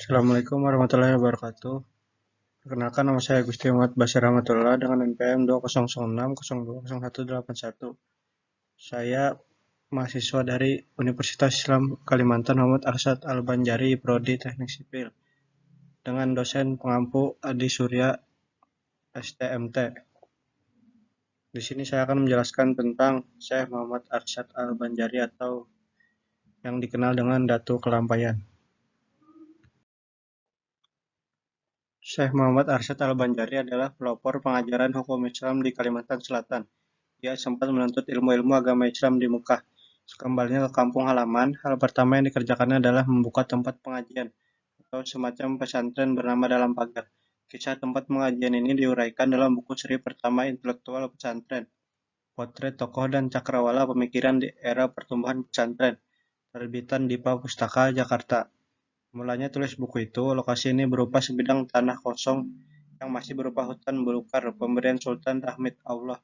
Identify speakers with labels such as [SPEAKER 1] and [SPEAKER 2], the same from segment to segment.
[SPEAKER 1] Assalamualaikum warahmatullahi wabarakatuh. Perkenalkan nama saya Gusti Muhammad Bashir Rahmatullah dengan NPM 200600181. Saya mahasiswa dari Universitas Islam Kalimantan Muhammad Arsyad Al-Banjari, Prodi Teknik Sipil, dengan dosen pengampu Adi Surya STMT. Di sini saya akan menjelaskan tentang Syekh Muhammad Arsyad Al-Banjari atau yang dikenal dengan Datu Kelampaian. Syekh Muhammad Arsyad Al-Banjari adalah pelopor pengajaran hukum Islam di Kalimantan Selatan. Dia sempat menuntut ilmu-ilmu agama Islam di Mekah. Sekembalinya ke kampung halaman, hal pertama yang dikerjakannya adalah membuka tempat pengajian atau semacam pesantren bernama Dalam Pagar. Kisah tempat pengajian ini diuraikan dalam buku seri pertama Intelektual Pesantren, Potret Tokoh dan Cakrawala Pemikiran di Era Pertumbuhan Pesantren, terbitan Dipa Pustaka, Jakarta. Mulanya tulis buku itu, lokasi ini berupa sebidang tanah kosong yang masih berupa hutan belukar pemberian Sultan Rahmit Allah,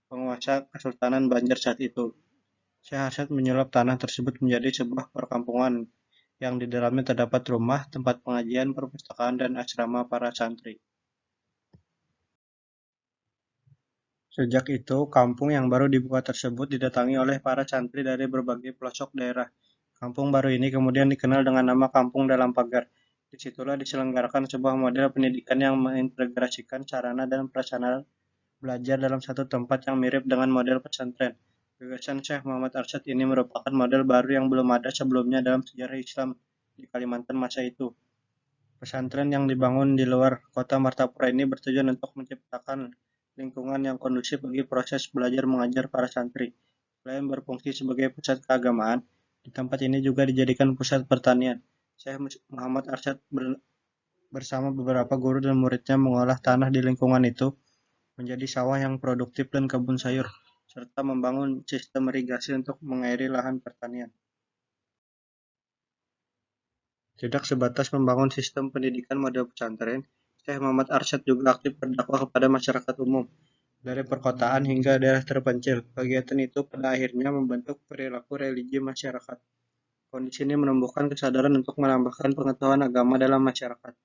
[SPEAKER 1] penguasa Kesultanan Banjar saat itu. Syekh Arsyad menyulap tanah tersebut menjadi sebuah perkampungan yang di dalamnya terdapat rumah, tempat pengajian, perpustakaan, dan asrama para santri. Sejak itu, kampung yang baru dibuka tersebut didatangi oleh para santri dari berbagai pelosok daerah. Kampung baru ini kemudian dikenal dengan nama Kampung Dalam Pagar. Disitulah diselenggarakan sebuah model pendidikan yang mengintegrasikan sarana dan prasarana belajar dalam satu tempat yang mirip dengan model pesantren. Gagasan Syekh Muhammad Arsyad ini merupakan model baru yang belum ada sebelumnya dalam sejarah Islam di Kalimantan masa itu. Pesantren yang dibangun di luar kota Martapura ini bertujuan untuk menciptakan lingkungan yang kondusif bagi proses belajar mengajar para santri. Selain berfungsi sebagai pusat keagamaan, di tempat ini juga dijadikan pusat pertanian. Syekh Muhammad Arsyad bersama beberapa guru dan muridnya mengolah tanah di lingkungan itu menjadi sawah yang produktif dan kebun sayur, serta membangun sistem irigasi untuk mengairi lahan pertanian. Tidak sebatas membangun sistem pendidikan model pesantren, Syekh Muhammad Arsyad juga aktif berdakwah kepada masyarakat umum, dari perkotaan hingga daerah terpencil. Kegiatan itu pada akhirnya membentuk perilaku religi masyarakat. Kondisi ini menumbuhkan kesadaran untuk menambahkan pengetahuan agama dalam masyarakat.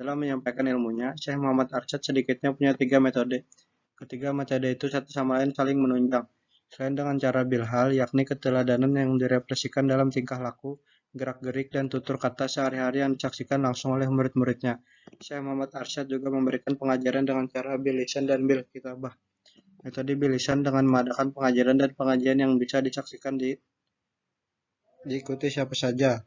[SPEAKER 1] Dalam menyampaikan ilmunya, Syekh Muhammad Arsyad sedikitnya punya 3 metode. Ketiga metode itu satu sama lain saling menunjang. Selain dengan cara bilhal, yakni keteladanan yang direfleksikan dalam tingkah laku, gerak-gerik, dan tutur kata sehari-hari yang disaksikan langsung oleh murid-muridnya. Syekh Muhammad Arsyad juga memberikan pengajaran dengan cara bil lisan dan bil kitabah. Metode bil lisan dengan mengadakan pengajaran dan pengajian yang bisa disaksikan diikuti siapa saja,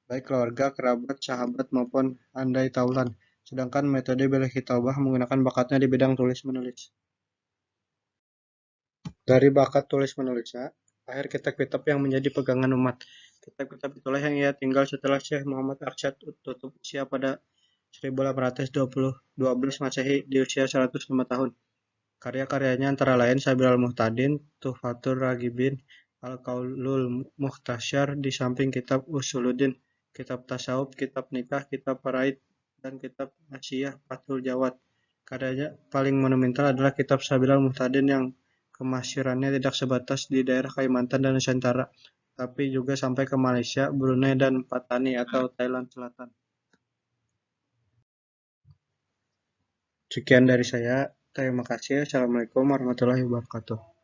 [SPEAKER 1] baik keluarga, kerabat, sahabat, maupun andai taulan. Sedangkan metode bil kitabah menggunakan bakatnya di bidang tulis-menulis. Dari bakat tulis-menulisnya, lahir kitab-kitab yang menjadi pegangan umat. Kitab-kitab itulah yang ia tinggal setelah Syekh Muhammad Arsyad tutup usia pada 1812 Masehi di usia 105 tahun. Karya-karyanya antara lain Sabil al-Muhtadin, Tuhfatur Ragibin, Al-Qaulul Mukhtasyar, di samping kitab Usuluddin, kitab tasawuf, kitab nikah, kitab faraid, dan kitab Asiyah Fathul Jawad. Karyanya paling monumental adalah kitab Sabil al-Muhtadin yang kemasyhurannya tidak sebatas di daerah Kalimantan dan Nusantara, tapi juga sampai ke Malaysia, Brunei, dan Patani atau Thailand Selatan. Sekian dari saya. Terima kasih. Assalamualaikum warahmatullahi wabarakatuh.